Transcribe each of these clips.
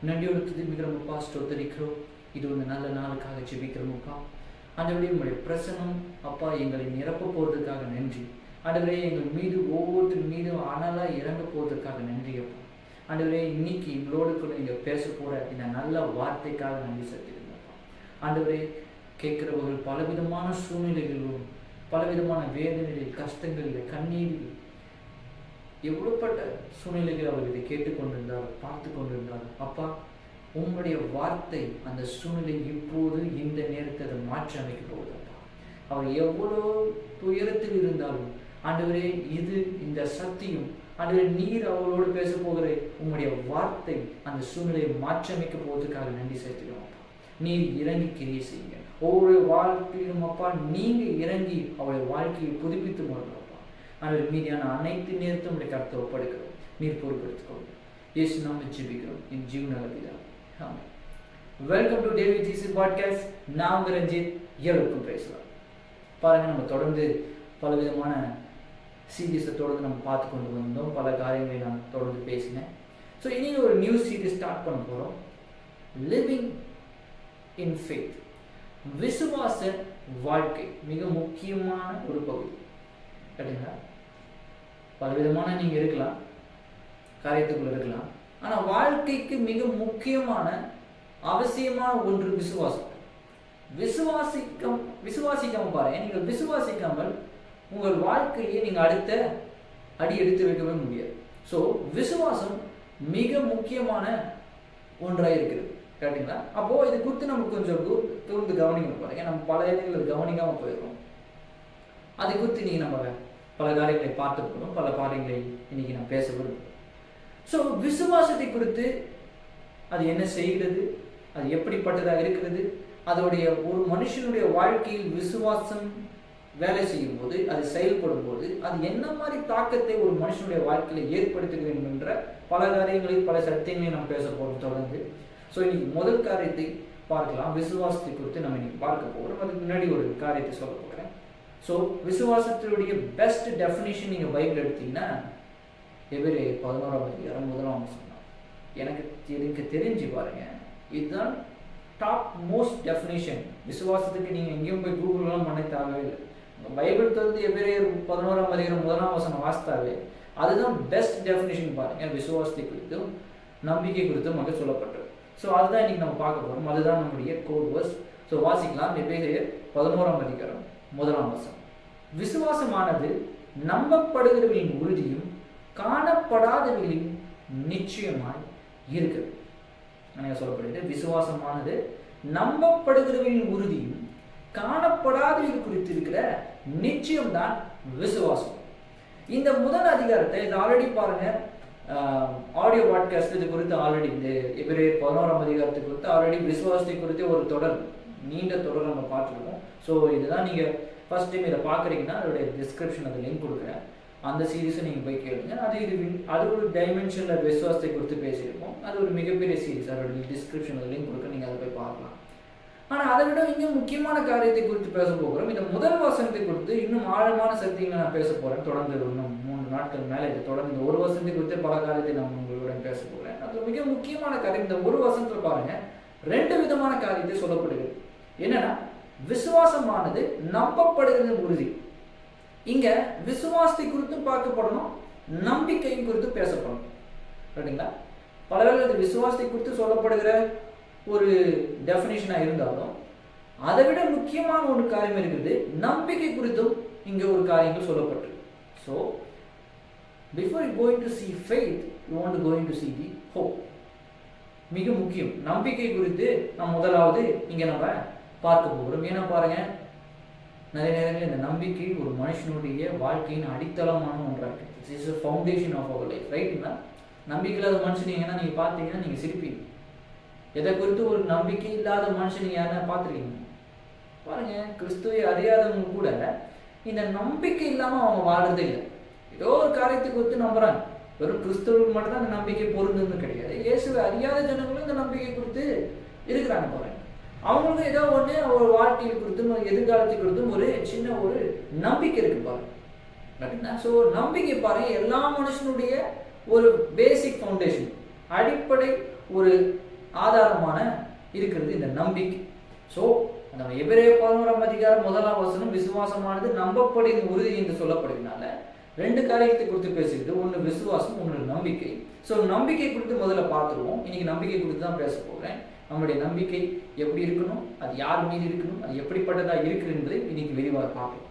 நன்றியோடு துதிக்கிறோம்ப்பா, ஸ்தோத்தரிக்கிறோம். இது ஒரு நல்ல நாளுக்காக ஜெபிக்கிறோம்ப்பா. ஆண்டவரே, உங்களுடைய பிரசனம் அப்பா எங்களை நிரப்ப போவதற்காக நன்றி. ஆண்டவரே, எங்கள் மீது ஒவ்வொருத்தர் மீதும் அனலாக இறங்க போவதற்காக நன்றி அப்பா. ஆண்டவரே, இன்னைக்கு எங்களோடு கூட நீங்கள் பேச போகிற இந்த நல்ல வார்த்தைக்காக நன்றி செலுத்திருந்தப்பா. ஆண்டவரே, கேட்கிறவர்கள் பலவிதமான சூழ்நிலைகளும் பலவிதமான வேதனைகள், கஷ்டங்களில், கண்ணீரில் எவ்வளோப்பட்ட சூழ்நிலைகள் அவர் இதை கேட்டுக்கொண்டிருந்தார், பார்த்து கொண்டிருந்தார். அப்பா, உங்களுடைய வார்த்தை அந்த சூழ்நிலை இப்போது இந்த நேரத்தை அதை மாற்றி அமைக்க போகுதப்பா. அவர் எவ்வளோ துயரத்தில் இருந்தாலும் ஆண்டவரே, இது இந்த சத்தியம் ஆண்டவரே, நீர் அவளோடு பேச போகிற உங்களுடைய வார்த்தை அந்த சூழ்நிலையை மாற்றி அமைக்க போவதற்காக நன்றி செலுத்துகிறோம் அப்பா. நீர் இறங்கி கிரியை செய்யுங்க ஒவ்வொரு வாழ்க்கையிலும் அப்பா. நீங்கள் இறங்கி அவருடைய வாழ்க்கையை புதுப்பித்து முடியும். ஆண்டவர், மீதியான அனைத்து நேரத்தும் உடைய கருத்தை ஒப்படைக்கிறோம். நீர் பொறுப்பெடுத்துக்கொள்ளுங்க. இயேசு நாமத்தில் ஜெபிக்கிறோம் என் ஜீவனால பிதாவே. Amen. Welcome to David GC podcast. நான் உங்கள் ரஞ்சித். எல்லோருக்கும் பேசலாம். பாருங்கள், நம்ம தொடர்ந்து பலவிதமான சீரீஸை தொடர்ந்து நம்ம பார்த்து கொண்டு வந்தோம். பல காரியங்களை நான் தொடர்ந்து பேசினேன். ஸோ இனி ஒரு நியூ சீரீஸ் ஸ்டார்ட் பண்ண போகிறோம். Living in faith. விசுவாச வாழ்க்கை மிக முக்கியமான ஒரு பகுதி. கேட்டீங்களா? பலவிதமான நீங்கள் இருக்கலாம், காரியத்துக்குள்ள இருக்கலாம். ஆனால் வாழ்க்கைக்கு மிக முக்கியமான அவசியமான ஒன்று விசுவாசம். விசுவாசிக்காம பாருங்க, நீங்கள் விசுவாசிக்காமல் உங்கள் வாழ்க்கையை நீங்கள் அடுத்த அடி எடுத்து வைக்கவே முடியாது. ஸோ விசுவாசம் மிக முக்கியமான ஒன்றாக இருக்கிறது. கேட்டீங்களா? அப்போது இது குறித்து நம்ம கொஞ்சம் தூர்ந்து கவனிக்கணும் பாருங்க. நம்ம பல இடங்களில் கவனிக்காமல் போயிடுறோம். அதை குறித்து நீங்கள் நம்ம பல காரியங்களை பார்த்து போகணும். பல காரியங்களை இன்னைக்கு நான் பேச விரும்புகிறேன். ஸோ விசுவாசத்தை குறித்து அது என்ன செய்கிறது, அது எப்படிப்பட்டதாக இருக்கிறது, அதோடைய ஒரு மனுஷனுடைய வாழ்க்கையில் விசுவாசம் வேலை செய்யும் போது, அது செயல்படும் போது அது என்ன மாதிரி தாக்கத்தை ஒரு மனுஷனுடைய வாழ்க்கையில் ஏற்படுத்துகிறது என்ற பல காரியங்களை, பல சத்தியங்களை நம்ம பேச போகிறோம் தொடர்ந்து. ஸோ இன்னைக்கு முதல் காரியத்தை பார்க்கலாம். விசுவாசத்தை குறித்து நம்ம இன்னைக்கு பார்க்க போகிறோம். அதுக்கு முன்னாடி ஒரு காரியத்தை சொல்ல போகிறேன். ஸோ விசுவாசத்தினுடைய பெஸ்ட் டெஃபினிஷன் நீங்கள் பைபிள் எடுத்தீங்கன்னா எபிரேயர் 11:1 சொன்னான். எனக்கு தெரிஞ்சு பாருங்க, இதுதான் டாப் மோஸ்ட் டெஃபினிஷன். விசுவாசத்துக்கு நீங்கள் எங்கேயும் போய் கூகுள்லாம் பண்ண தேவையே இல்லை. பைபிள் தந்து எபிரேயர் 11:1 வாசித்தாவே அதுதான் பெஸ்ட் டெஃபினிஷன் பாருங்க. விசுவாசத்தை குறித்தும் நம்பிக்கை குறித்தும் அங்கே சொல்லப்பட்டது. ஸோ அதுதான் இன்னைக்கு நம்ம பார்க்க போகிறோம். அதுதான் நம்முடைய கோட் வேர்ஸ். ஸோ வாசிக்கலாம். எபிரேயர் 11:1. விசுவாசமானது நம்பப்படுகிறவர்களின் உறுதியும் காணப்படாதவர்களின் நிச்சயமாய் இருக்கிறது. சொல்லப்படுகிறது, விசுவாசமானது நம்பப்படுகிறவர்களின் உறுதியும் காணப்படாதவர்கள் குறித்து இருக்கிற நிச்சயம்தான் விசுவாசம். இந்த முதல் அதிகாரத்தை இது ஆல்ரெடி பாருங்க, ஆடியோ பாட்காஸ்ட் இது குறித்து ஆல்ரெடி இந்த எபிரேயர் 11 குறித்து ஆல்ரெடி விசுவாசத்தை குறித்து ஒரு தொடர், நீண்ட தொடர் நம்ம பார்த்துருக்கோம். ஸோ இதுதான் நீங்கள் ஃபர்ஸ்ட் டைம் இதை பார்க்குறீங்கன்னா அதோடைய டிஸ்கிரிப்ஷன் அது லிங்க் கொடுக்குறேன். அந்த சீரீஸை நீங்கள் போய் கேளுங்க. அது ஒரு டைமென்ஷனில் விசுவாசத்தை குறித்து பேசியிருக்கோம். அது ஒரு மிகப்பெரிய சீரீஸ். அதோடைய டிஸ்கிரிப்ஷனில் லிங்க் கொடுக்க நீங்கள் அதை போய் பார்க்கலாம். ஆனால் அதை விட இன்னும் முக்கியமான காரியத்தை குறித்து பேச போகிறோம். இந்த முதல் வசனத்தை குறித்து இன்னும் ஆழமான சக்திகளை நான் பேச போகிறேன். தொடர்ந்து இன்னும் 3 நாட்கள் மேலே இது தொடர்ந்து ஒரு வசனத்தை குறித்து பல காரியத்தை நான் உங்களுடன் பேச போகிறேன். அது மிக முக்கியமான காரியம். இந்த ஒரு வசனத்தில் பாருங்க, 2 விதமான காரியத்தை சொல்லப்படுகிறது. என்னன்னா, விசுவாசமானது நம்பப்படுகிறது உறுதி. இங்க விசுவாசத்தை குறித்தும் பார்க்கப்படணும், நம்பிக்கையும் குறித்து பேசப்படணும். சரிங்களா? பலவேளை இது விசுவாசத்தை குறித்து சொல்லப்படுகிற ஒரு டெஃபினிஷனாக இருந்தாலும் அதை விட முக்கியமான ஒரு காரியம் இருக்குது, நம்பிக்கை குறித்தும் இங்கே ஒரு காரியங்கள் சொல்லப்பட்டிருக்கு. So before you going to see faith, you want to going to see the hope. மிக முக்கியம் நம்பிக்கை குறித்து நாம் முதலாவது இங்கே நம்ம பார்க்க போகிறோம். ஏன்னா பாருங்க, நிறைய நேரங்களில் இந்த நம்பிக்கை ஒரு மனுஷனுடைய வாழ்க்கையின் அடித்தளமான ஒன்றாக இருக்குது. It's is a foundation of our life, ரைட்டுங்களா? நம்பிக்கை இல்லாத மனுஷன் நீங்கள் பார்த்தீங்கன்னா நீங்கள் சிரிப்பீங்க. எதை குறித்து ஒரு நம்பிக்கை இல்லாத மனுஷன் நீங்கள் யாரா பார்த்துருக்கீங்க? பாருங்க, கிறிஸ்துவை அறியாதவங்க கூட இந்த நம்பிக்கை இல்லாமல் அவங்க வாழ்றதே இல்லை. ஏதோ ஒரு காரியத்தை குறித்து நம்புறாங்க. வெறும் கிறிஸ்தவர்களுக்கு மட்டும்தான் அந்த நம்பிக்கை பொருந்துன்னு கிடையாது. இயேசுவை அறியாத ஜனங்களும் இந்த நம்பிக்கை குறித்து இருக்கிறாங்க. பாருங்க, அவங்களுக்கும் ஏதோ ஒன்று ஒரு வாழ்க்கையை குறித்தும் எதிர்காலத்தை குறித்தும் ஒரு சின்ன ஒரு நம்பிக்கை இருக்கு பாருங்க. ஸோ நம்பிக்கை பாருங்க எல்லா மனுஷனுடைய ஒரு பேசிக் ஃபவுண்டேஷன், அடிப்படை ஒரு ஆதாரமான இருக்கிறது இந்த நம்பிக்கை. ஸோ நம்ம எபிரேயர் 11 முதலாம் வசனம் விசுவாசமானது நம்பப்படும் உறுதி என்று சொல்லப்படுகிறதுனால 2 காரியத்தை குறித்து பேசிட்டு, ஒன்று விசுவாசம், ஒன்று நம்பிக்கை. ஸோ நம்பிக்கை குறித்து முதல்ல பார்த்துருவோம். இன்னைக்கு நம்பிக்கை குறித்து தான் பேச போகிறேன். நம்மளுடைய நம்பிக்கை எப்படி இருக்கணும், அது யார் மீது இருக்கணும், அது எப்படிப்பட்டதாக இருக்குது என்பதை இன்னைக்கு விரிவாக பார்ப்போம்.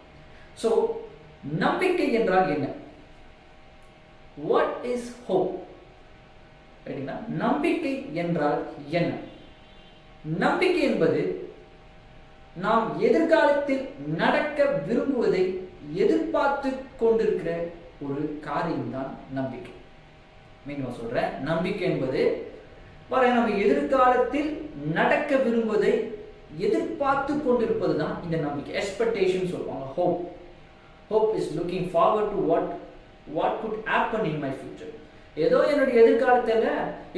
ஸோ நம்பிக்கை என்றால் என்ன? What is hope? ரைட்டுங்களா? நம்பிக்கை என்றால் என்ன? நம்பிக்கை என்பது நாம் எதிர்காலத்தில் நடக்க விரும்புவதை எதிர்பார்த்து கொண்டிருக்கிற ஒரு காரியம்தான் நம்பிக்கை. மீண்டும் சொல்றேன், நம்பிக்கை என்பது நம்ம எதிர்காலத்தில் நடக்க விரும்புவதை எதிர்பார்த்து கொண்டிருப்பது தான் இந்த நம்பிக்கை. எக்ஸ்பெக்டேஷன் சொல்லுவாங்க. hope is looking forward to what could happen in my future. ஏதோ என்னுடைய எதிர்காலத்தில்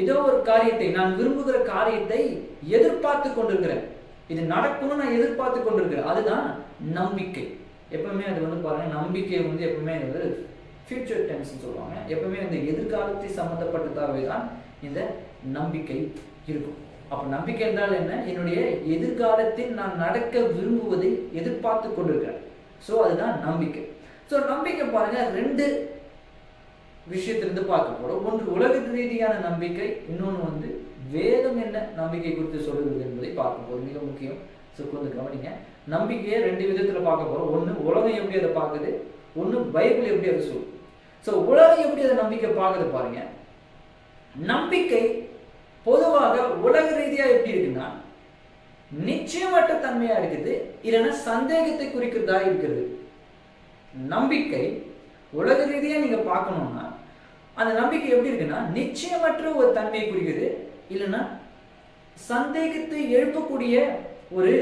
ஏதோ ஒரு காரியத்தை, நான் விரும்புகிற காரியத்தை எதிர்பார்த்து கொண்டிருக்கிறேன், இது நடக்கணும்னு நான் எதிர்பார்த்து கொண்டிருக்கிறேன், அதுதான் நம்பிக்கை. எப்பவுமே அது பாருங்க, நம்பிக்கை எப்பவுமே ஃபியூச்சர் டென்ஸ் சொல்லுவாங்க. எப்பவுமே இந்த எதிர்காலத்தை சம்பந்தப்பட்டதாகவே தான் இந்த நம்பிக்கை இருக்கும். அப்போ நம்பிக்கை என்றால் என்ன? என்னுடைய எதிர்காலத்தில் நான் நடக்க விரும்புவதை எதிர்பார்த்து கொண்டிருக்கிறேன். ஸோ அதுதான் நம்பிக்கை. ஸோ நம்பிக்கை பாருங்க, 2 விஷயத்திலிருந்து பார்க்க போறோம். ஒன்று உலக ரீதியான நம்பிக்கை, இன்னொன்று வேதம் என்ன நம்பிக்கை குறித்து சொல்லுகிறது என்பதை பார்க்க போறோம். மிக முக்கியம். ஸோ கொஞ்சம் கவனிங்க. நம்பிக்கையை 2 விதத்துல பார்க்க போறோம். ஒன்று உலகம் எப்படி அதை பார்க்குது, ஒன்று பைபிள் எப்படி அதை சொல்லுது. ஸோ உலகம் எப்படி அதை நம்பிக்கை பார்க்குது பாருங்க. நம்பிக்கை பொதுவாக உலக ரீதியா எப்படி இருக்குன்னா நிச்சயமற்ற தன்மையா இருக்குது, இல்லைன்னா சந்தேகத்தை குறிக்கிறதா இருக்கிறது. நம்பிக்கை உலக ரீதியா நீங்க பார்க்கணும்னா அந்த நம்பிக்கை எப்படி இருக்குன்னா நிச்சயமற்ற ஒரு தன்மையை குறிக்குது, இல்லைன்னா சந்தேகத்தை எழுப்பக்கூடிய ஒரு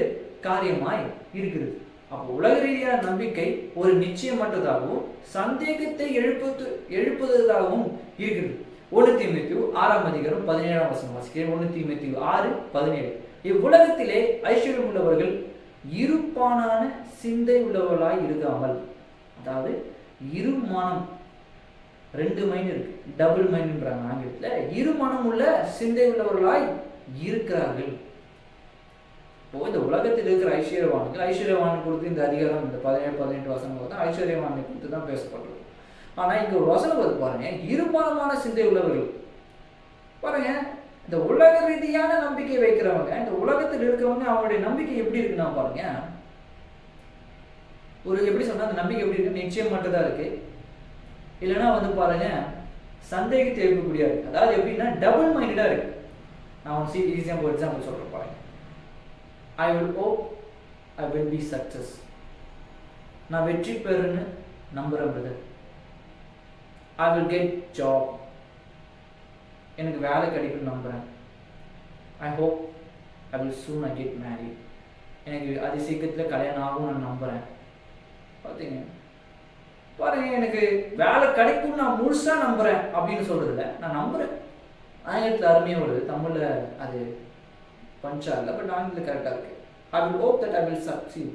காரியமாய் இருக்கிறது. அப்போ உலக ரீதியான நம்பிக்கை ஒரு நிச்சயமற்றதாகவும் சந்தேகத்தை எழுப்புவதாகவும் இருக்கிறது. 1 தீமோத்தேயு 6:17 வாசிக்கிறேன். 1 தீமோத்தேயு 6:17. இவ்வுலகத்திலே ஐஸ்வர்யம் உள்ளவர்கள் இருப்பானான சிந்தை உள்ளவர்களாய் இருக்காமல், அதாவது இருமனம், 2 மைண்ட் இருக்கு, டபுள் மைண்ட்ன்றாங்க ஆங்கிலத்தில், இருமனம் உள்ள சிந்தை உள்ளவர்களாய் இருக்கிறார்கள். இப்போ இந்த உலகத்தில் இருக்கிற ஐஸ்வர்யவான் கொடுத்து இந்த அதிகாரம் இந்த 17-18 வசனங்கள் தான் ஐஸ்வர்யவானை கொடுத்து தான் பேசப்படுறது. ஆனால் இங்கே ஒரு வசனம் வருது பாருங்க, இருமனமான சிந்தை உள்ளவர்கள். பாருங்க, இந்த உலக ரீதியான நம்பிக்கை வைக்கிறவங்க, இந்த உலகத்தில் இருக்கிறவங்க, அவங்களுடைய நம்பிக்கை எப்படி இருக்குன்னா பாருங்க, ஒரு எப்படி சொன்னா அந்த நம்பிக்கை எப்படி இருக்கு, நிச்சயம் மட்டும் தான் இருக்கு, இல்லைன்னா பாருங்க சந்தேகத்தை எழுப்பக்கூடிய இருக்கு. அதாவது எப்படின்னா டபுள் மைண்டடா இருக்கு. நான் ஈஸியாக ஒரு எக்ஸாம்பிள் சொல்றேன் பாருங்க. I will hope I will be success. நான் வெற்றி பெறுன்னு நம்புறேன் brother. I will get job. எனக்கு வேலை கிடைக்கும்னு நம்புறேன். I hope I will soon I get married. எனக்கு அது சீக்கிரத்தில் கல்யாணம் ஆகும் நான் நம்புறேன். பார்த்தீங்க பாருங்க, எனக்கு வேலை கிடைக்கும் நான் முழுசா நம்புறேன் அப்படின்னு சொல்றதில்ல, நான் நம்புறேன். ஆங்கிலத்தில் அருமையாக வருது, தமிழில் அது பஞ்சா இல்லை, பட் ஆங்கிலத்தில் கரெக்டாக இருக்கு. I will hope that I will succeed.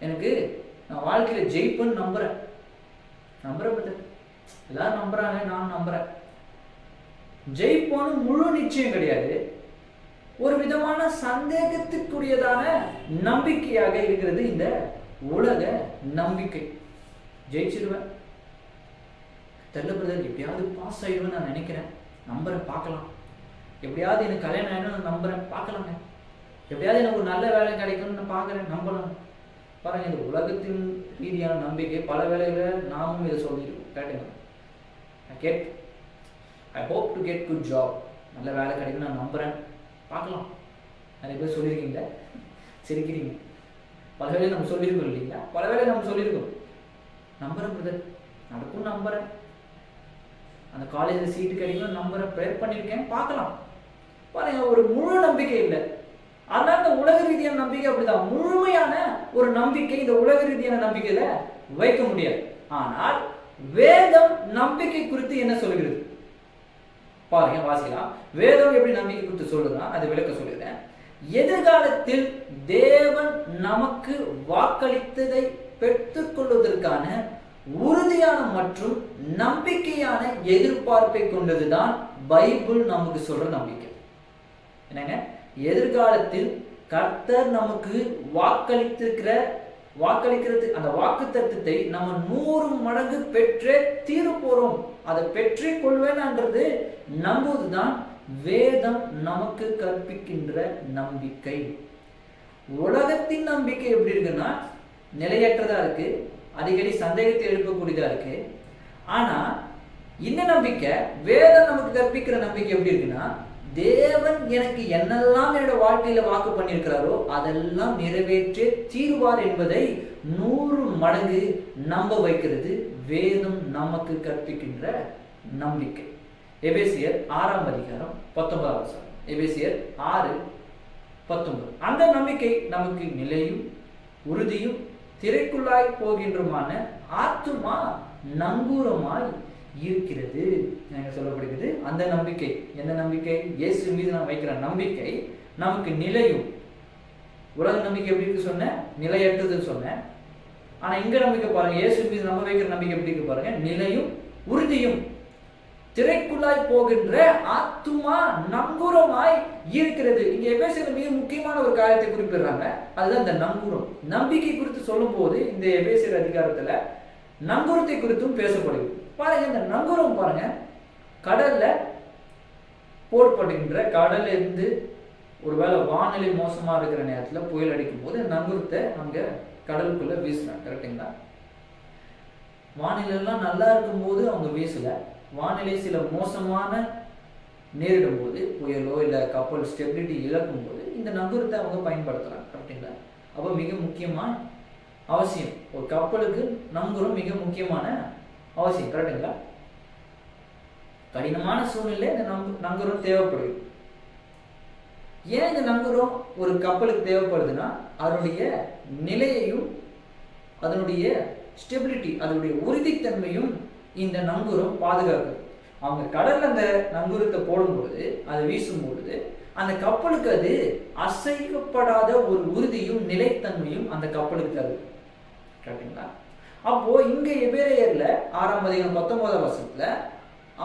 எனக்கு நான் வாழ்க்கையில் ஜெயிப்பேன்னு நம்புறேன். பட் எல்லாரும் நம்புறாங்க, நான் நம்புறேன். ஜெயிப்போன்னு முழு நிச்சயம் கிடையாது, ஒரு விதமான சந்தேகத்துக்குரியதான நம்பிக்கையாக இருக்கிறது இந்த உலக நம்பிக்கை. ஜெயிச்சிருவேன் தெரியல பிரதர், எப்படியாவது பாஸ் ஆயிடுவேன் நான் நினைக்கிறேன், நம்புறேன், பார்க்கலாம். எப்படியாவது எனக்கு கல்யாணம் ஆயிடும் நான் நம்புறேன், பார்க்கலாங்க. எப்படியாவது எனக்கு ஒரு நல்ல வேலை கிடைக்கும்னு நான் பார்க்குறேன், நம்பலாம். பாருங்க, இந்த உலகத்தின் ரீதியான நம்பிக்கை பல வேலைகளை நாமும் இதை சொல்லியிருக்கோம். கேட்டுங்க, I hope to get good job, நல்ல வேலை கிடைக்கும் நான் நம்புறேன், பார்க்கலாம். நிறைய பேர் சொல்லியிருக்கீங்களா? சிரிக்கிறீங்க. பல வேலை நம்ம சொல்லியிருக்கோம் இல்லைங்களா? பல வேலை நம்ம சொல்லியிருக்கோம், நம்புறேன் பிரதர், நடக்கும் நம்புறேன், அந்த காலேஜில் சீட்டு கிடைக்கும் நம்புறேன், ப்ரேயர் பண்ணியிருக்கேன், பார்க்கலாம். பாருங்க, ஒரு முழு நம்பிக்கை இல்லை. ஆனால் இந்த உலக ரீதியான நம்பிக்கை அப்படிதான், முழுமையான ஒரு நம்பிக்கை இந்த உலக ரீதியான நம்பிக்கையில வைக்க முடியாது. ஆனால் வேதம் நம்பிக்கை குறித்து என்ன சொல்லுகிறது பாருங்க, வாசிக்கலாம். வேதம் எப்படி நம்பிக்கை குறித்து சொல்லுதுன்னா அதை விளக்க சொல்லுறேன். எதிர்காலத்தில் தேவன் நமக்கு வாக்களித்ததை பெற்றுக்கொள்வதற்கான உறுதியான மற்றும் நம்பிக்கையான எதிர்பார்ப்பை கொண்டதுதான் பைபிள் நமக்கு சொல்ற நம்பிக்கை. என்னங்க, எதிர்காலத்தில் கர்த்தர் நமக்கு வாக்களிக்கிறது அந்த வாக்கு தத்துவத்தை நம்ம 100 மடங்கு பெற்றே தீர போறோம். அதை பெற்றே கொள்வேன்ன்றது நம்புவதுதான் வேதம் நமக்கு கற்பிக்கின்ற நம்பிக்கை. உலகத்தின் நம்பிக்கை எப்படி இருக்குன்னா நிலையற்றதா இருக்கு, அடிக்கடி சந்தேகத்தை எழுப்பக்கூடியதா இருக்கு. ஆனா இந்த நம்பிக்கை, வேதம் நமக்கு கற்பிக்கிற நம்பிக்கை எப்படி இருக்குன்னா, தேவன் எனக்கு என்னெல்லாம் என்னோட வாழ்க்கையில வாக்கு பண்ணியிருக்கிறாரோ அதெல்லாம் நிறைவேற்றே தீர்வார் என்பதை 100 மடங்கு நம்ப வைக்கிறது வேதம் நமக்கு கற்பிக்கின்ற நம்பிக்கை. எபேசியர் 6ஆம் அதிகாரம் 19ஆம் வசனம். எபேசியர் 6:19. அந்த நம்பிக்கை நமக்கு நிலையும் உறுதியும் திரைக்குள்ளாய் போகின்றமான ஆத்துமா நங்கூரமாய் இருக்கிறது சொல்லப்படுகிறது. அந்த நம்பிக்கை எந்த நம்பிக்கை? இயேசு மீது நாம் வைக்கிற நம்பிக்கை நமக்கு நிலையும். உலக நம்பிக்கை எப்படி இருக்கு சொன்னேன், நிலையற்றதுன்னு சொன்னேன். ஆனா இங்க நம்பிக்கை பாருங்க, இயேசு மீது நம்ம வைக்கிற நம்பிக்கை எப்படி இருக்கு பாருங்க, நிலையும் உறுதியும் திரைக்குள்ளாய் போகின்ற ஆத்துமா நங்கூரமாய் இருக்கிறது. இங்க எபேசியர் மிக முக்கியமான ஒரு காரியத்தை குறிப்பிடுறாங்க, அதுதான் இந்த நங்கூரம். நம்பிக்கை குறித்து சொல்லும் போது இந்த எபேசியர் அதிகாரத்துல நங்கூரத்தை குறித்தும் பேசப்படுது. பாருங்க, இந்த நங்கூரம் பாருங்க, கடல்ல போடப்படுகின்ற, கடல்ல இருந்து ஒருவேளை வானிலை மோசமா இருக்கிற நேரத்துல புயல் அடிக்கும் போது நங்கூரத்தை அங்க கடலுக்குள்ள வீசுறாங்க. கரெக்டுங்களா? வானிலை எல்லாம் நல்லா இருக்கும் போது அவங்க வீசல, வானிலை சில மோசமான நேரிடும் போது, புயலோ இல்ல கப்பல் ஸ்டெபிலிட்டி இழக்கும் போது இந்த நங்கூரத்தை அவங்க பயன்படுத்துறாங்க. கரெக்டுங்களா? அப்ப மிக முக்கியமான அவசியம், ஒரு கப்பலுக்கு நங்கூரம் மிக முக்கியமான அவசியம். கரெக்டுங்களா? கடினமான சூழ்நிலை இந்த நங்கூரம் தேவைப்படுது. ஏன் இந்த நங்கூரம் ஒரு கப்பலுக்கு தேவைப்படுதுன்னா, அதனுடைய நிலையையும் அதனுடைய ஸ்டெபிலிட்டி, அதனுடைய உறுதித்தன்மையும் இந்த நங்கூரம் பாதுகாக்குது. அவங்க கடல்ல அந்த நங்கூரத்தை போடும்பொழுது, அதை வீசும் பொழுது அந்த கப்பலுக்கு அது அசைக்கப்படாத ஒரு உறுதியும் நிலைத்தன்மையும் அந்த கப்பலுக்கு தருது. கரெக்டுங்களா? அப்போ இங்க எபிரேயர்ல 6ஆம் அதிகாரம் 19ஆம் வசனத்துல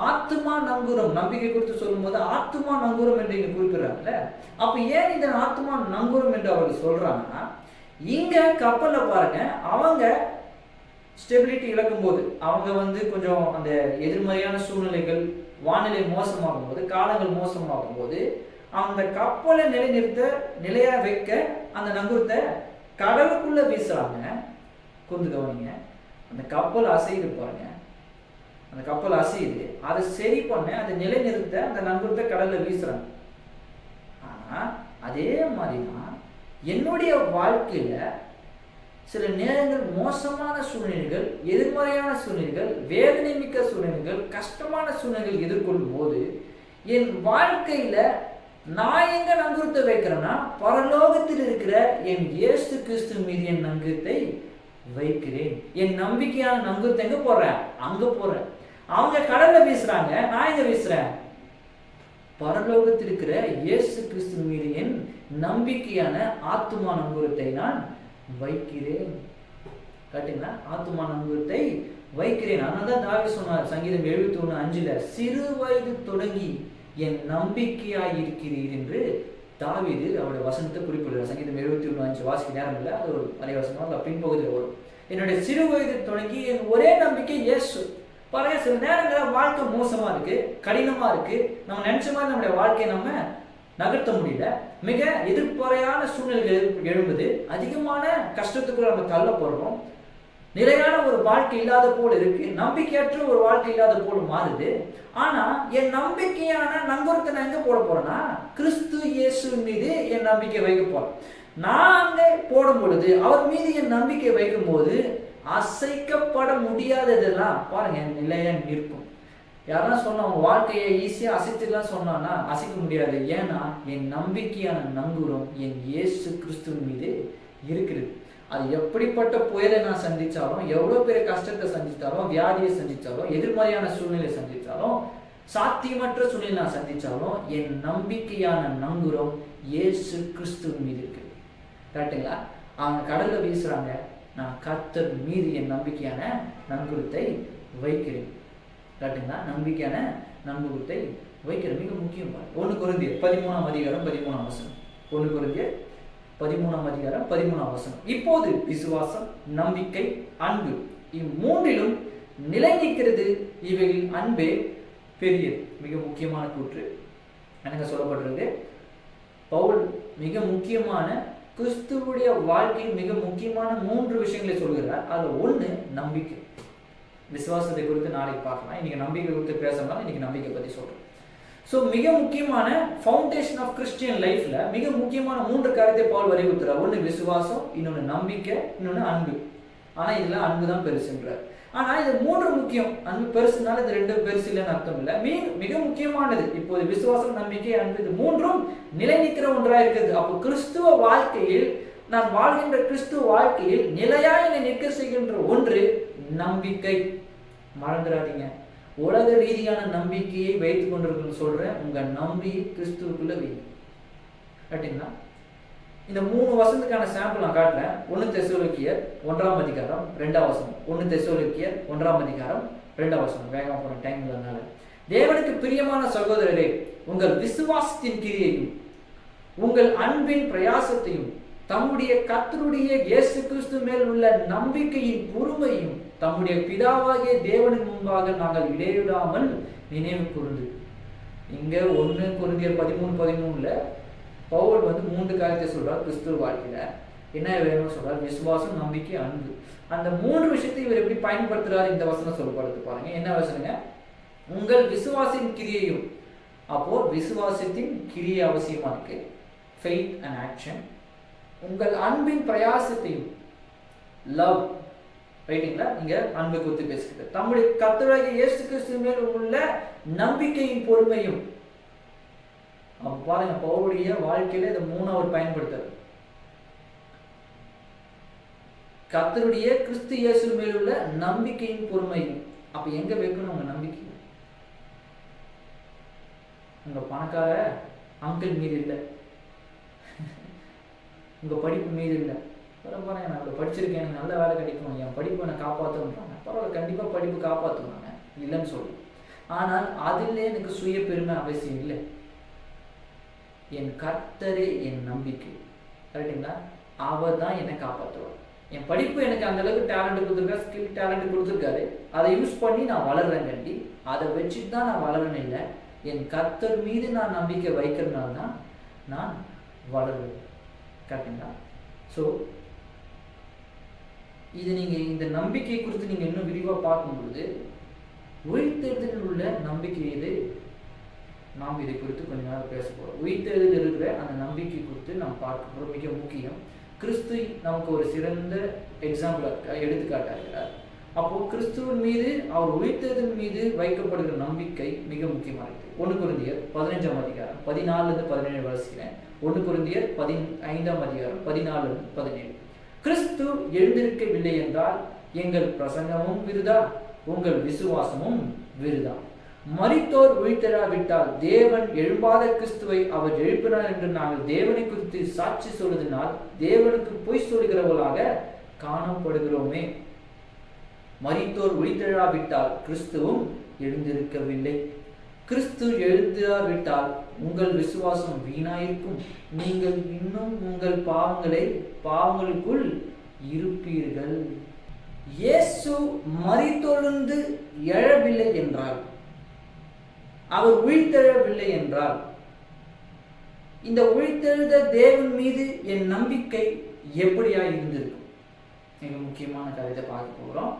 ஆத்துமா நங்கூரம் நம்பிக்கை குறித்து சொல்லும் போது ஆத்துமா நங்கூரம் என்று இங்க குறிப்பிடுறாங்கல்ல. அப்ப ஏன் இந்த ஆத்துமா நங்கூரம் என்று அவர்கள் சொல்றாங்கன்னா, இங்க கப்பல்ல பாருங்க, அவங்க ஸ்டெபிலிட்டி இழக்கும் போது, அவங்க கொஞ்சம் அந்த எதிர்மறையான சூழ்நிலைகள், வானிலை மோசமாகும் போது, காலங்கள் மோசமாகும் போது, அந்த கப்பலை நிலையா வைக்க அந்த நங்கூரத்தை கடலுக்குள்ள வீசுறாங்க. கொஞ்சம் கவனிங்க, அந்த கப்பல் அசையுது பாருங்க, அந்த கப்பல் அசையுது, அதை சரி பண்ண, அதை நிலைநிறுத்த அந்த நங்கூரத்தை கடல்ல வீசுறாங்க. ஆனா அதே மாதிரிதான் என்னுடைய வாழ்க்கையில சில நேரங்கள் மோசமான சூழ்நிலைகள், எதிர்மறையான சூழ்நிலைகள், வேதனை மிக்க சூழ்நிலைகள், கஷ்டமான சூழ்நிலைகள் எதிர்கொள்ளும் போது என் வாழ்க்கையில நான் எங்க நங்கூரத்தை வைக்கிறேன்னா, பரலோகத்தில் இருக்கிற என் இயேசு கிறிஸ்து மீது என் நங்கூரத்தை வைக்கிறேன். என் நம்பிக்கையான நங்கூரத்தை எங்க போடுறேன்? அங்க போடுறேன். அவங்க கடல்ல வீசுறாங்க, நான் எங்க வீசுறேன்? பரலோகத்தில் இருக்கிற இயேசு கிறிஸ்து மீது என் நம்பிக்கையான ஆத்துமா நங்கூரத்தை நான் வைக்கிறேன். கேட்டீங்களா? ஆத்துமா நங்கூரத்தை வைக்கிறேன். அதனால்தான் தாவீது சொன்னார் சங்கீதம் 71:5, சிறு வயது தொடங்கி என் நம்பிக்கையாய் இருக்கிறீர் என்று தாவீது அவருடைய வசனத்தை குறிப்பிடுறார். சங்கீதம் 71:5 வாசிக்க நேரம் இல்லை, அது ஒரு அரை வசனம், அது பின்பகுதியில் வரும். என்னுடைய சிறு வயது தொடங்கி என் ஒரே நம்பிக்கை இயேசு. பாருங்க, சில நேரங்களில் வாழ்க்கை மோசமா இருக்கு, கடினமா இருக்கு, நம்ம நினைச்ச மாதிரி நம்முடைய வாழ்க்கையை நம்ம நகர்த்த முடியல, மிக எதிர்மறையான சூழ்நிலைகள் எழும்புது, அதிகமான கஷ்டத்துக்குள்ள நம்ம தள்ள போறோம், நிலையான ஒரு வாழ்க்கை இல்லாத போல இருக்கு, நம்பிக்கையற்ற ஒரு வாழ்க்கை இல்லாத போல மாறுது. ஆனா என் நம்பிக்கையான நங்கூரத்தை நான் எங்க போட போறேன்னா, கிறிஸ்து இயேசு மீது என் நம்பிக்கை வைக்க போறேன். நான் அங்க போடும் பொழுது, அவர் மீது என் நம்பிக்கை வைக்கும் போது அசைக்கப்பட முடியாததெல்லாம் பாருங்க நிலையா நிற்கும். யாரெல்லாம் சொன்னா அவங்க வாழ்க்கையை ஈஸியா அசைத்துலாம் சொன்னான்னா அசைக்க முடியாது. ஏன்னா என் நம்பிக்கையான நங்கூரம் என் இயேசு கிறிஸ்துவின் மீது இருக்கிறது. அது எப்படிப்பட்ட புயலை நான் சந்திச்சாலும், எவ்வளவு பெரிய கஷ்டத்தை சந்திச்சாலும், வியாதியை சந்திச்சாலும், எதிர்மறையான சூழ்நிலை சந்திச்சாலும், சாத்தியமற்ற சூழ்நிலை நான் சந்திச்சாலும், என் நம்பிக்கையான நங்கூரம் இயேசு கிறிஸ்துவின் மீது இருக்கு. கரெக்டுங்களா? அவங்க கடல்ல வீசுறாங்க, நான் கர்த்தர் மீது என் நம்பிக்கையான நங்கூரத்தை வைக்கிறேன். கரெக்டுங்களா? நம்பிக்கையான நங்கூரத்தை வைக்கிற மிக முக்கியம். 1 கொரிந்தியர் 13ஆம் அதிகாரம் 13ஆம் வசனம். 1 கொரிந்தியர் 13ஆம் அதிகாரம் 13ஆம் வசனம். இப்போது விசுவாசம், நம்பிக்கை, அன்பு இம்மூன்றிலும் நிலை நிற்கிறது, இவைகளில் அன்பே பெரியது. மிக முக்கியமான கூற்று எனக்கு சொல்லப்பட்டிருக்கு. பவுல் மிக முக்கியமான கிறிஸ்துவுடைய வாழ்க்கையில் மிக முக்கியமான 3 விஷயங்களை சொல்கிறார். அதுல 1 நம்பிக்கை. விசுவாசத்தை குறித்து நாளைக்கு பார்க்கலாம். இன்னைக்கு நம்பிக்கை குறித்து பேசலாம். இன்னைக்கு நம்பிக்கை பத்தி சொல்றேன். ஸோ மிக முக்கியமான ஃபவுண்டேஷன் ஆஃப் கிறிஸ்டியன் லைஃப்ல மிக முக்கியமான 3 காரியத்தை பவுல் வலியுறுத்துறார். 1 விசுவாசம், இன்னொன்று நம்பிக்கை, இன்னொன்று அன்பு. ஆனா இதுல அன்பு தான் பெருசுன்றார். ஆனா இது 3 முக்கியம். அன்பு பெருசுனால இது 2 பெருசு இல்லைன்னு அர்த்தம் இல்லை. மிக முக்கியமானது. இப்போது விசுவாசம், நம்பிக்கை, அன்பு இது 3ம் நிலை நிற்கிற ஒன்றாக இருக்குது. அப்போ கிறிஸ்துவ வாழ்க்கையில், நான் வாழ்கின்ற கிறிஸ்துவ வாழ்க்கையில் நிலையாய் என்னை நிற்க செய்கின்ற ஒன்று நம்பிக்கை. மறந்துடாதீங்க. உலக ரீதியான நம்பிக்கையை வைத்துக் கொண்டிருக்க சொல்றேன். உங்க நம்பிக்கை கிறிஸ்துவுக்குள்ள வைங்க. கேட்டீங்களா? இந்த 3 வசனத்துக்கான சாம்பிள் நான் காட்டுறேன். 1 தெசலோனிக்கேயர் 1ஆம் அதிகாரம் 2ஆம் வசனம். 1 தெசலோனிக்கேயர் 1ஆம் அதிகாரம் 2ஆம் வசனம். வேகமா போன டைம் இல்லைனால. தேவனுக்கு பிரியமான சகோதரரே, உங்கள் விசுவாசத்தின் கிரியையும் உங்கள் அன்பின் பிரயாசத்தையும் தம்முடைய கர்த்தருடைய இயேசு கிறிஸ்து மேல் உள்ள நம்பிக்கையின் பொறுமையும் தம்முடைய பிதாவாகிய தேவனுக்கு முன்பாக நாங்கள் இடைவிடாமல் நினைவு கூர்ந்து. இங்க 1 கொரிந்தியர் 13:13 பவுல் 3 காரியத்தை சொல்றார். கிறிஸ்துவ வாழ்க்கையில என்ன வேணும்னு சொல்றார்? விசுவாசம், நம்பிக்கை, அன்பு. அந்த 3 விஷயத்தை இவர் எப்படி பயன்படுத்துறாரு இந்த வசனம் சொல்லப்படுது பாருங்க. என்ன வசனங்க? உங்கள் விசுவாசின் கிரியையும். அப்போ விசுவாசத்தின் கிரியை அவசியமா இருக்கு. Faith and action. உங்கள் அன்பின் பிரயாசத்தையும், லவ், ரைட்டுங்களா? நீங்க அன்பை குறித்து பேசுகிறது. தம்முடைய கர்த்தராகிய இயேசு கிறிஸ்து மேல் உள்ள நம்பிக்கையின் பொறுமையும். அப்ப பாருங்க, பவுலுடைய வாழ்க்கையில இந்த 3 அவர் பயன்படுத்துறார். கர்த்தருடைய கிறிஸ்து இயேசு மேல் உள்ள நம்பிக்கையின் பொறுமையும். அப்ப எங்க வைக்கணும் உங்க நம்பிக்கை? உங்க பணக்கார அங்கிள் மீது இல்லை, உங்க படிப்பு மீது இல்லை. பரவாயில்ல, நான் இப்போ படிச்சிருக்கேன், எனக்கு நல்ல வேலை கிடைக்கும், என் படிப்பை நான் காப்பாற்றுன்றாங்க. பரவாயில்ல, கண்டிப்பாக படிப்பு காப்பாற்றுவாங்க, இல்லைன்னு சொல்லுவேன். ஆனால் அதில் எனக்கு சுய பெருமை அவசியம் இல்லை. என் கர்த்தரே என் நம்பிக்கை. கரெக்டுங்களா? அவர் தான் என்னை காப்பாற்றுவார். என் படிப்பு எனக்கு அந்த அளவுக்கு டேலண்ட் கொடுத்துருக்காரு, ஸ்கில் டேலண்ட் கொடுத்துருக்காரு. அதை யூஸ் பண்ணி நான் வளர்றேன் கண்டி. அதை வச்சுட்டு தான் நான் வளரணும் இல்லை. என் கர்த்தர் மீது நான் நம்பிக்கை வைக்கிறதுனால தான் நான் வளருவேன். கரெக்டுங்களா? ஸோ இது நீங்கள் இந்த நம்பிக்கை குறித்து நீங்கள் இன்னும் விரிவாக பார்க்கும்பொழுது உயிர்த்தெழுதலில் உள்ள நம்பிக்கை இது. நாம் இதை குறித்து கொஞ்ச நேரம் பேச போகிறோம். உயிர்த்தெழுதலில் இருக்கிற அந்த நம்பிக்கை குறித்து நாம் பார்க்க போகிறோம். மிக முக்கியம். கிறிஸ்து நமக்கு ஒரு சிறந்த எக்ஸாம்பிள் எடுத்துக்காட்டாகிறார். அப்போ கிறிஸ்துவின் மீது, அவர் உயிர்த்தெழுதல் மீது வைக்கப்படுகிற நம்பிக்கை மிக முக்கியமானது. 1 கொரிந்தியர் 15ஆம் அதிகாரம் 14-17 வாசிக்கிறேன். 1 கொரிந்தியர் 15ஆம் அதிகாரம் 14-17. கிறிஸ்து எழுந்திருக்கவில்லை என்றால் எங்கள் பிரசங்கமும் விருதா, உங்கள் விசுவாசமும் விருதா. மரித்தோர் உயிர்த்தெழாவிட்டால் தேவன் எழும்பாத கிறிஸ்துவை அவர் எழுப்பினார் என்று நாங்கள் தேவனை குறித்து சாட்சி சொல்வதனால் தேவனுக்கு பொய் சொல்கிறவர்களாக காணப்படுகிறோமே. மரித்தோர் உயிர்த்தெழாவிட்டால் கிறிஸ்துவும் எழுந்திருக்கவில்லை. கிறிஸ்து எழுந்திராவிட்டால் உங்கள் விசுவாசம் வீணாயிருக்கும், நீங்கள் இன்னும் உங்கள் பாவங்களுக்குள் இருப்பீர்கள். இயேசு மரித்தொழுந்து எழவில்லை என்றால், அவர் உயிர்த்தெழவில்லை என்றால், இந்த உயிர்த்தெழுத தேவன் மீது என் நம்பிக்கை எப்படியா இருந்திருக்கும்? மிக முக்கியமான கருத்தை பார்க்க போகிறோம்.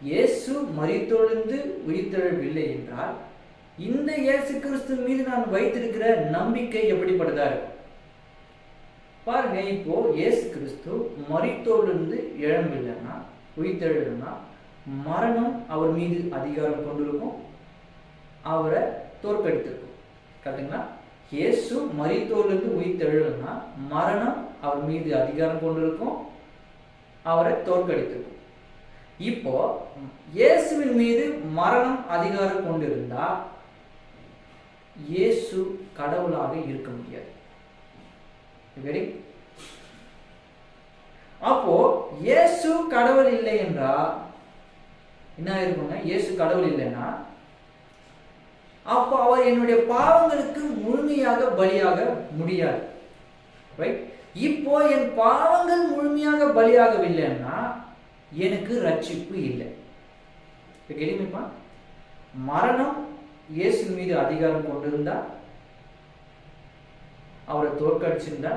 இயேசு மரித்தொழுந்து உயிர்த்தெழவில்லை என்றால் இந்த இயேசு கிறிஸ்து மீது நான் வைத்திருக்கிற நம்பிக்கை எப்படிப்பட்டதா இருக்கும் பாருங்க. இப்போ இயேசு கிறிஸ்து மரித்தோரிலிருந்து எழும்பவில்லைன்னா, உயிர்த்தெழலைன்னா, மரணம் அவர் மீது அதிகாரம் கொண்டிருக்கும், அவரை தோற்கடித்திருக்கும். கரெக்டுங்களா? இயேசு மரித்தோரிலிருந்து உயிர்த்தெழலைன்னா மரணம் அவர் மீது அதிகாரம் கொண்டிருக்கும், அவரை தோற்கடித்திருக்கும். இப்போ இயேசுவின் மீது மரணம் அதிகாரம் கொண்டிருந்தா இயேசு கடவுளாக இருக்க முடியாது. அப்போ இயேசு கடவுள் இல்லை என்றா என்ன இருக்குங்க? இயேசு கடவுள் இல்லைன்னா அப்போ அவர் என்னுடைய பாவங்களுக்கு முழுமையாக பலியாக முடியாது. ரைட்? இப்போ என் பாவங்கள் முழுமையாக பலியாகவில்லைன்னா எனக்கு ரட்சிப்பு இல்லை. கேள்விப்பா, மரணம் இயேசு மீது அதிகாரம் கொண்டிருந்தா, அவரை தோற்கடிச்சிருந்தா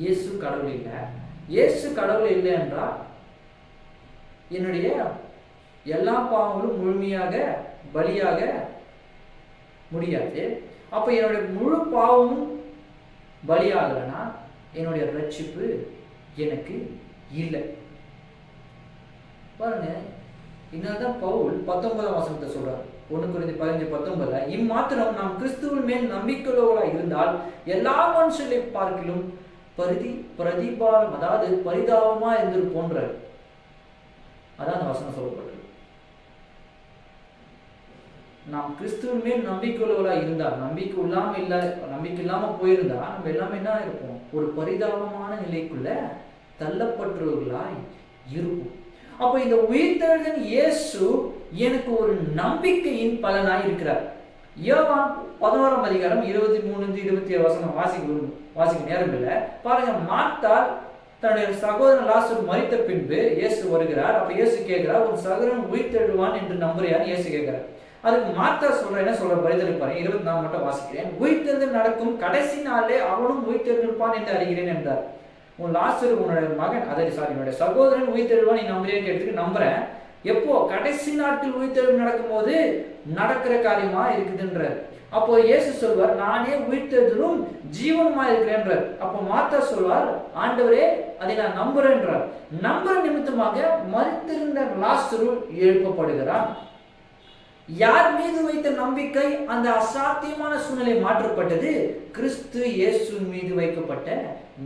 இயேசு கடவுள் இல்லை. இயேசு கடவுள் இல்லை என்றால் என்னுடைய எல்லா பாவங்களும் முழுமையாக பலியாக முடியாது. அப்ப என்னுடைய முழு பாவமும் பலியாகலைன்னா என்னுடைய ரட்சிப்பு எனக்கு இல்லை. பாருங்க, இதனால்தான் பவுல் 19ஆம் வசனத்தை சொல்றார். 1 Corinthians 15:19, இம்மாத்திரம் நாம் கிறிஸ்துவின் மேல் நம்பிக்கையுள்ளவர்களாய் இருந்தால் எல்லா மனுஷர்களை பார்க்கிலும் பிரதிபாலம், அதாவது பரிதாபமா இருந்திருப்போன்ற, அதான் அந்த வசனம் சொல்லப்பட்டது. நாம் கிறிஸ்துவின் மேல் நம்பிக்கையுள்ளவர்களாய் இருந்தால், நம்பிக்கை இல்லாம போயிருந்தா நம்ம எல்லாமே என்ன இருப்போம்? ஒரு பரிதாபமான நிலைக்குள்ள தள்ளப்பட்டவர்களாய் இருப்போம். அப்ப இந்த உயிர்த்தெழுதல் இயேசு எனக்கு ஒரு நம்பிக்கையின் பலனாய் இருக்கிறார். யோவான் 11ஆம் அதிகாரம் 23-27 வசனம் வாசிக்க நேரம் இல்லை. பாருங்க, மார்த்தாள் தன்னுடைய சகோதரன் லாசரு மரித்த பின்பு இயேசு வருகிறார். அப்ப இயேசு கேட்கிறார், உன் சகோதரன் உயிர்த்தெழுவான் என்று நம்புறியான்னு இயேசு கேட்கிறார். அதுக்கு மார்த்தா என்ன சொல்ற பரிதலை பாருங்க, 24 மட்டும் வாசிக்கிறேன். உயிர்த்தெழுதல் நடக்கும் கடைசி நாளே அவனும் உயிர்த்தெழுப்பான் என்று அறிகிறேன் என்றார். உன் லாசரு உன்னுடைய மகன், என்னுடைய சகோதரன் உயிர்த்தெழுவான் நீ நம்புறேன்னு கேட்டதுக்கு நம்புறேன். எப்போ? கடைசி நாட்கள் உயிர்த்தெழுவு நடக்கும் போது நடக்கிற காரியமா இருக்குதுன்றார். அப்போ இயேசு சொல்வார், நானே உயிர்த்தெழுதலும் ஜீவனுமா இருக்கிறேன்றார். அப்போ மார்த்தா சொல்வார், ஆண்டவரே அதை நான் நம்புறேன்றார். நம்புற நிமித்தமாக மரித்திருந்த லாசரு எழுப்பப்படுகிறான். யார் மீது வைத்த நம்பிக்கை அந்த அசாத்தியமான சூழ்நிலை மாற்றப்பட்டது? கிறிஸ்து இயேசு மீது வைக்கப்பட்ட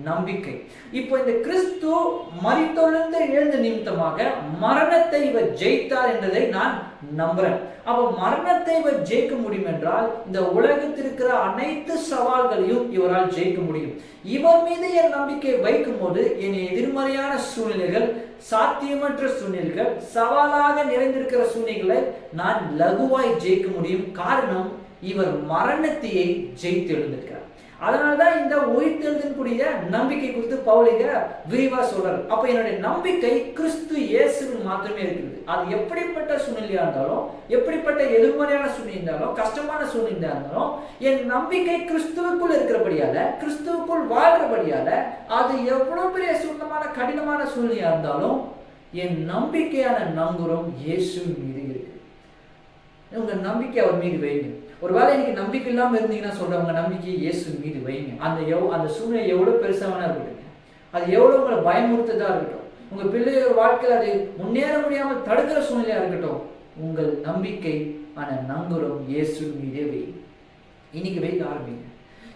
நம்பிக்கை. இப்போ இந்த கிறிஸ்து மரித்தொழுந்து எழுந்த நிமித்தமாக மரணத்தை இவர் ஜெயித்தார் என்பதை நான் நம்புறேன். அப்ப மரணத்தை இவர் ஜெயிக்க முடியும் என்றால் இந்த உலகத்தில் இருக்கிற அனைத்து சவால்களையும் இவரால் ஜெயிக்க முடியும். இவர் மீது என் நம்பிக்கை வைக்கும் போது என் எதிர்மறையான சூழ்நிலைகள், சாத்தியமற்ற சூழ்நிலைகள், சவாலாக நிறைந்திருக்கிற சூழ்நிலைகளை நான் லகுவாய் ஜெயிக்க முடியும். காரணம், இவர் மரணத்தையே ஜெயித்து எழுந்திருக்கிறார். அதனால்தான் இந்த உயிர்த்தெழுதலுடைய நம்பிக்கை குறித்து பவுல் விரிவா சொல்றாரு. அப்ப என்னுடைய நம்பிக்கை கிறிஸ்து இயேசுவில் மாத்திரமே இருக்குது. அது எப்படிப்பட்ட சூழ்நிலையா இருந்தாலும், எப்படிப்பட்ட எதிர்மறையான சூழ்நிலை இருந்தாலும், கஷ்டமான சூழ்நிலை இருந்தாலும், என் நம்பிக்கை கிறிஸ்துவுக்குள் இருக்கிறபடியால, கிறிஸ்துவுக்குள் வாழ்றபடியால, அது எவ்வளவு பெரிய சூழ்நிலையான கடினமான சூழ்நிலையா இருந்தாலும் என் நம்பிக்கையான நங்குரம் இயேசு மீது இருக்கு. உங்க நம்பிக்கை அவர் மீது வைங்க. ஒருவேளை இன்னைக்கு நம்பிக்கை இல்லாம இருந்தீங்கன்னா சொல்றவங்க நம்பிக்கையை இயேசு மீது வைங்க. அந்த சூழ்நிலை எவ்வளவு பெருசான இருக்கட்டும், அது எவ்வளவு உங்களை பயமுறுத்ததா இருக்கட்டும், உங்க பிள்ளையோட வாழ்க்கையில் அது முன்னேற முடியாமல் தடுக்கிற சூழ்நிலையா இருக்கட்டும், உங்கள் நம்பிக்கை ஆன நங்குரம் இயேசு மீதே வைங்க. இன்னைக்கு வைக்க ஆரம்பிங்க.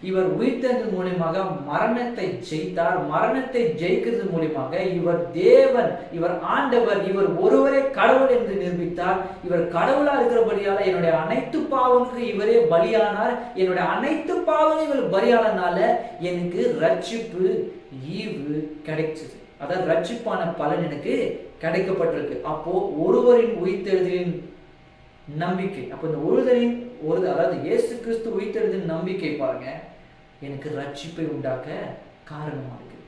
இவர் உயிர்த்தெழுதல் மூலமாக மரணத்தை ஜெயித்தார். மரணத்தை ஜெயிக்கிறது மூலமாக இவர் தேவன், இவர் ஆண்டவர், இவர் ஒருவரே கடவுள் என்று நிரூபித்தார். இவர் கடவுளா இருக்கிறபடியால என்னுடைய அனைத்து பாவங்களுக்கு இவரே பலியானார். என்னுடைய அனைத்து பாவங்களும் இவர் பலியானனால எனக்கு ரட்சிப்பு, ஈவு கிடைச்சது. அதாவது ரட்சிப்பான பலன் எனக்கு கிடைக்கப்பட்டிருக்கு. அப்போ ஒருவரின் உயிர்த்தெழுதலின் நம்பிக்கை, அப்போ இந்த அதாவது இயேசு கிறிஸ்து உயிர்த்தெழுதலின் நம்பிக்கை பாருங்க எனக்கு ரட்சிப்பை உண்டாக்க காரணமா இருக்கு.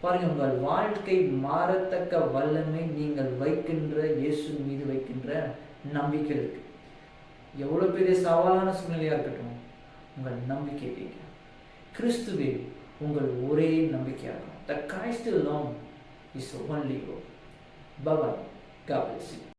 பாருங்க, உங்கள் வாழ்க்கை மாறத்தக்க வல்லமை நீங்கள் வைக்கின்ற இயேசு மீது வைக்கின்ற நம்பிக்கை இருக்கு. எவ்வளவு பெரிய சவாலான சூழ்நிலையா இருக்கட்டும், உங்கள் நம்பிக்கை வைக்க கிறிஸ்துவே உங்கள் ஒரே நம்பிக்கையாகும். The Christ alone is the only hope. Bye bye. God bless you.